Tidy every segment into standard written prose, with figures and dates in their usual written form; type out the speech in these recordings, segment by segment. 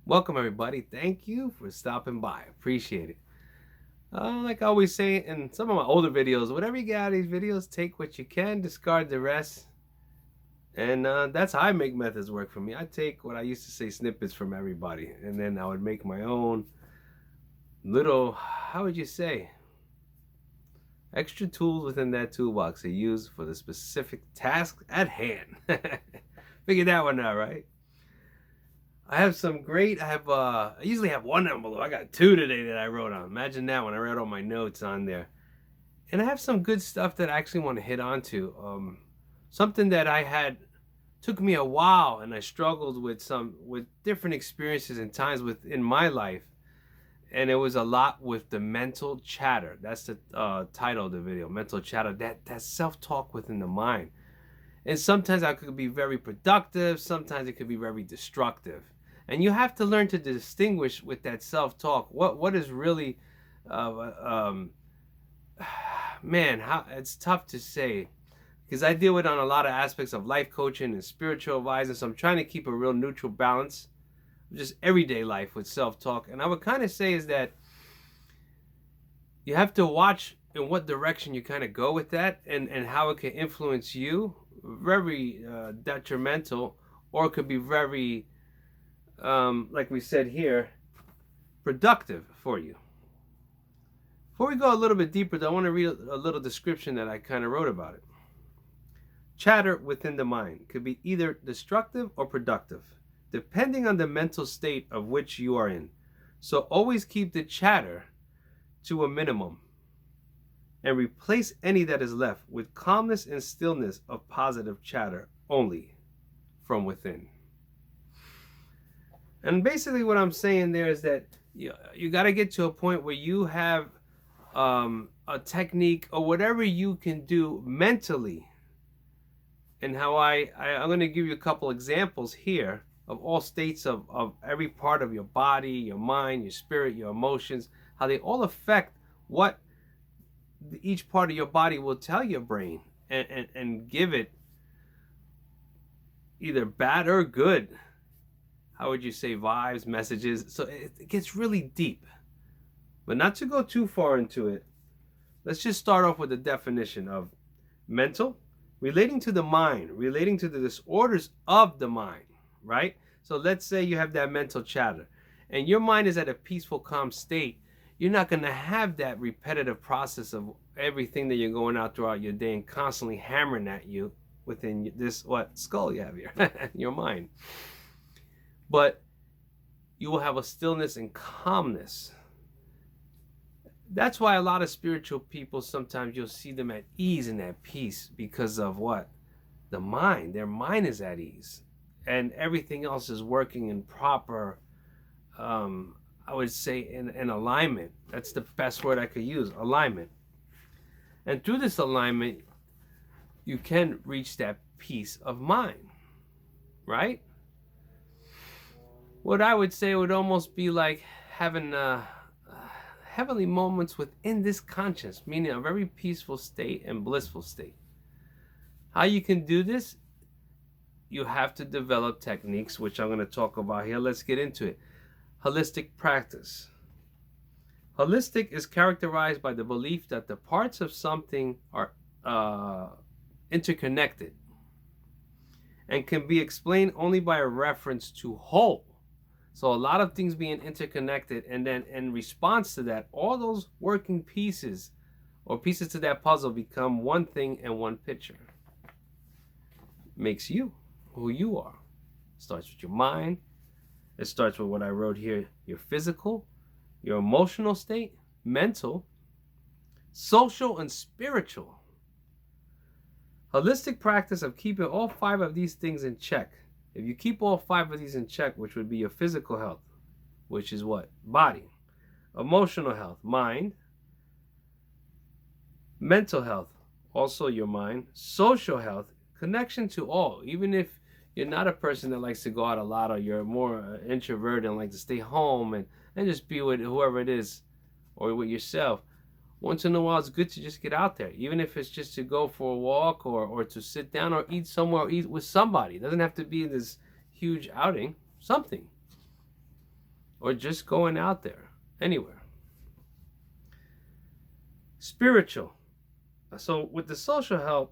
Welcome, everybody. Thank you for stopping by. Appreciate it. Like I always say in some of my older videos, whatever you get out of these videos, take what you can, discard the rest. And that's how I make methods work for me. I take what I used to say snippets from everybody, and then I would make my own little, how would you say, extra tools within that toolbox to use for the specific task at hand. Figure that one out, right? I usually have one envelope. I got two today that I wrote on. Imagine that when I wrote all my notes on there. And I have some good stuff that I actually want to hit onto. Something that took me a while, and I struggled with different experiences and times within my life. And it was a lot with the mental chatter. That's the title of the video, mental chatter, that self-talk within the mind. And sometimes I could be very productive, sometimes it could be very destructive. And you have to learn to distinguish with that self-talk what is really, uh, um, man, how it's tough to say because I deal with on a lot of aspects of life coaching and spiritual advising. So I'm trying to keep a real neutral balance, just everyday life with self-talk. And I would kind of say is that you have to watch in what direction you kind of go with that and how it can influence you. Very detrimental, or it could be very like we said here, productive for you. Before we go a little bit deeper, though, I want to read a little description that I kind of wrote about it. Chatter within the mind could be either destructive or productive, depending on the mental state of which you are in. So always keep the chatter to a minimum and replace any that is left with calmness and stillness of positive chatter only from within. And basically what I'm saying there is that you got to get to a point where you have a technique or whatever you can do mentally. And how I'm going to give you a couple examples here of all states of every part of your body, your mind, your spirit, your emotions, how they all affect what each part of your body will tell your brain and give it either bad or good, how would you say, vibes, messages. So it gets really deep, but not to go too far into it. Let's just start off with the definition of mental, relating to the mind, relating to the disorders of the mind, right? So let's say you have that mental chatter and your mind is at a peaceful, calm state. You're not going to have that repetitive process of everything that you're going out throughout your day and constantly hammering at you within this skull you have here, your mind. But you will have a stillness and calmness. That's why a lot of spiritual people, sometimes you'll see them at ease and at peace because of what? The mind. Their mind is at ease. And everything else is working in proper, I would say, in alignment. That's the best word I could use, alignment. And through this alignment, you can reach that peace of mind, right? What I would say would almost be like having heavenly moments within this conscience, meaning a very peaceful state and blissful state. How you can do this, you have to develop techniques, which I'm going to talk about here. Let's get into it. Holistic practice. Holistic is characterized by the belief that the parts of something are interconnected and can be explained only by a reference to whole. So a lot of things being interconnected, and then in response to that, all those working pieces or pieces to that puzzle become one thing and one picture. Makes you who you are. Starts with your mind. It starts with what I wrote here, your physical, your emotional state, mental, social, and spiritual. Holistic practice of keeping all five of these things in check. If you keep all five of these in check, which would be your physical health, which is what? Body. Emotional health, mind. Mental health, also your mind. Social health, connection to all. Even if you're not a person that likes to go out a lot, or you're more introverted and like to stay home and just be with whoever it is or with yourself. Once in a while, it's good to just get out there, even if it's just to go for a walk or to sit down or eat somewhere or eat with somebody. It doesn't have to be this huge outing, something. or just going out there, anywhere. Spiritual. So with the social health,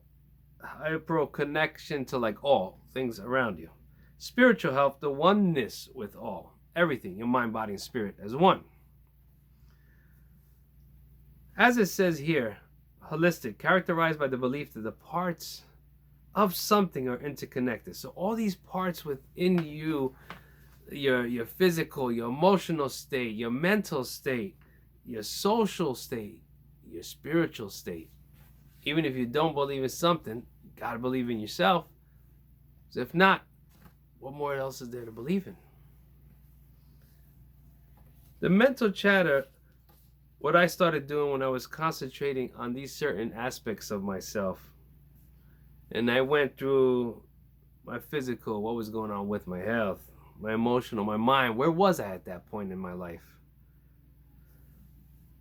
I brought connection to like all things around you. Spiritual health, the oneness with all, everything, your mind, body, and spirit as one. As it says here, holistic, characterized by the belief that the parts of something are interconnected. So all these parts within you, your physical, your emotional state, your mental state, your social state, your spiritual state. Even if you don't believe in something, you gotta believe in yourself. So if not, what more else is there to believe in? The mental chatter, what I started doing when I was concentrating on these certain aspects of myself, and I went through my physical, what was going on with my health, my emotional, my mind, where was I at that point in my life?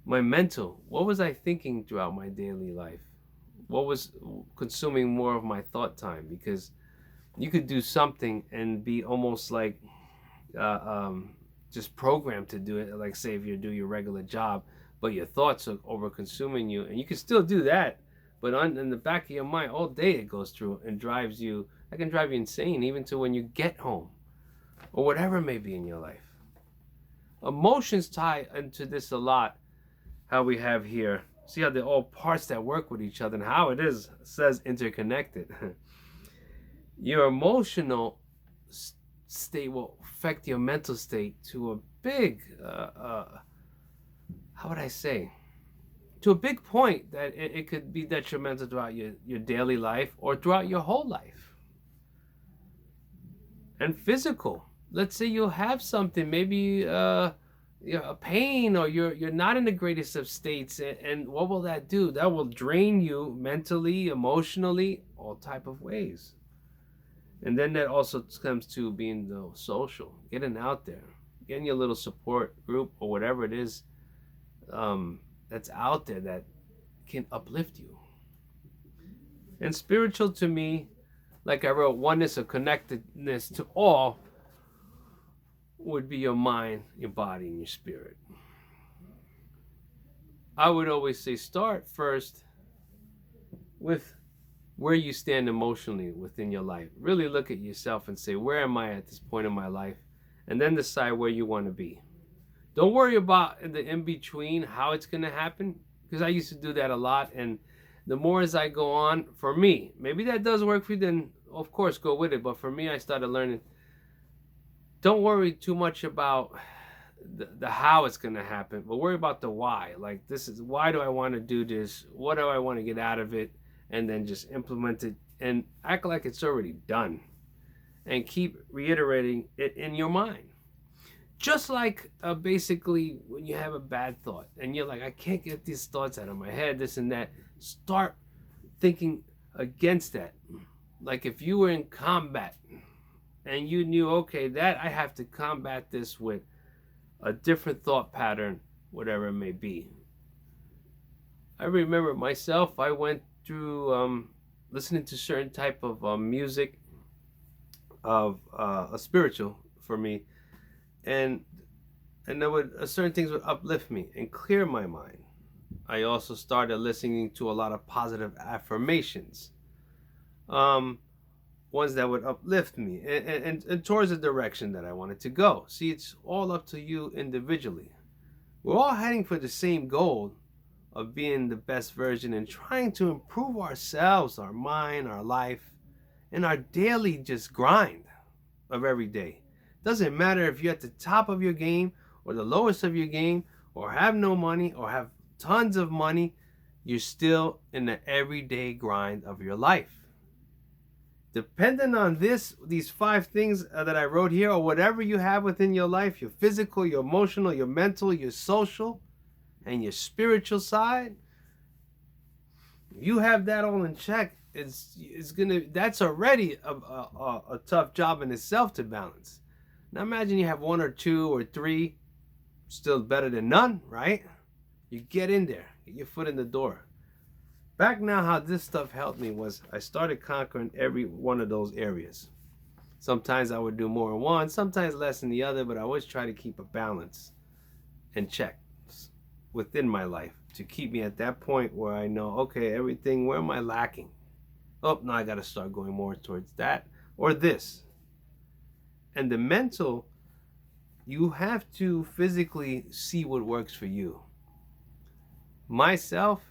My mental, what was I thinking throughout my daily life? What was consuming more of my thought time? Because you could do something and be almost like just programmed to do it. Like say if you do your regular job, but your thoughts are over consuming you, and you can still do that, but in the back of your mind all day it goes through and drives you. That can drive you insane even to when you get home or whatever it may be in your life. Emotions tie into this a lot. How we have here, see how they're all parts that work with each other, and how it says interconnected. Your emotional state will affect your mental state to a big how would I say, to a big point that it could be detrimental throughout your daily life or throughout your whole life. And physical, let's say you'll have something, maybe a pain, or you're not in the greatest of states, and what will that do? That will drain you mentally, emotionally, all type of ways. And then that also comes to being the social, getting out there, getting your little support group or whatever it is that's out there that can uplift you. And spiritual to me, like I wrote, oneness or connectedness to all would be your mind, your body, and your spirit. I would always say start first with where you stand emotionally within your life. Really look at yourself and say, where am I at this point in my life? And then decide where you want to be. Don't worry about the in-between, how it's going to happen, because I used to do that a lot. And the more as I go on, for me, maybe that does work for you, then of course go with it. But for me, I started learning, don't worry too much about the how it's going to happen, but worry about the why. Like, this is, why do I want to do this? What do I want to get out of it? And then just implement it and act like it's already done. And keep reiterating it in your mind. Just like basically when you have a bad thought and you're like, I can't get these thoughts out of my head, this and that. Start thinking against that. Like if you were in combat and you knew, okay, that I have to combat this with a different thought pattern, whatever it may be. I remember myself, I went through listening to certain type of music of a spiritual for me, and there would certain things would uplift me and clear my mind. I also started listening to a lot of positive affirmations, ones that would uplift me and towards the direction that I wanted to go. See, it's all up to you individually. We're all heading for the same goal of being the best version and trying to improve ourselves, our mind, our life, and our daily just grind of every day. Doesn't matter if you're at the top of your game or the lowest of your game, or have no money or have tons of money, you're still in the everyday grind of your life. Depending on these 5 things that I wrote here, or whatever you have within your life, your physical, your emotional, your mental, your social, and your spiritual side, you have that all in check. That's already a tough job in itself to balance. Now imagine you have 1 or 2 or 3, still better than none, right? You get in there, get your foot in the door. Back now, how this stuff helped me was I started conquering every one of those areas. Sometimes I would do more in one, sometimes less in the other, but I always try to keep a balance and check within my life to keep me at that point where I know, okay, everything, where am I lacking? Oh, now I got to start going more towards that or this. And the mental, you have to physically see what works for you. Myself,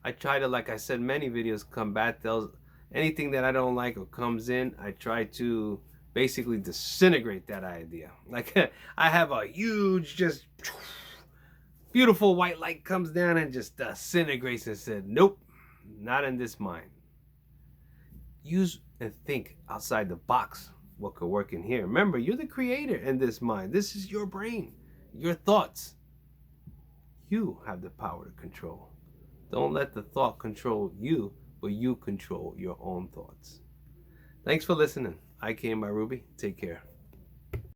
I try to, like I said, many videos, combat those. Anything that I don't like or comes in, I try to basically disintegrate that idea. Like I have a huge, just beautiful white light comes down and just disintegrates and said, nope, not in this mind. Use and think outside the box what could work in here. Remember, you're the creator in this mind. This is your brain, your thoughts. You have the power to control. Don't let the thought control you, but you control your own thoughts. Thanks for listening. I came by Rubey. Take care.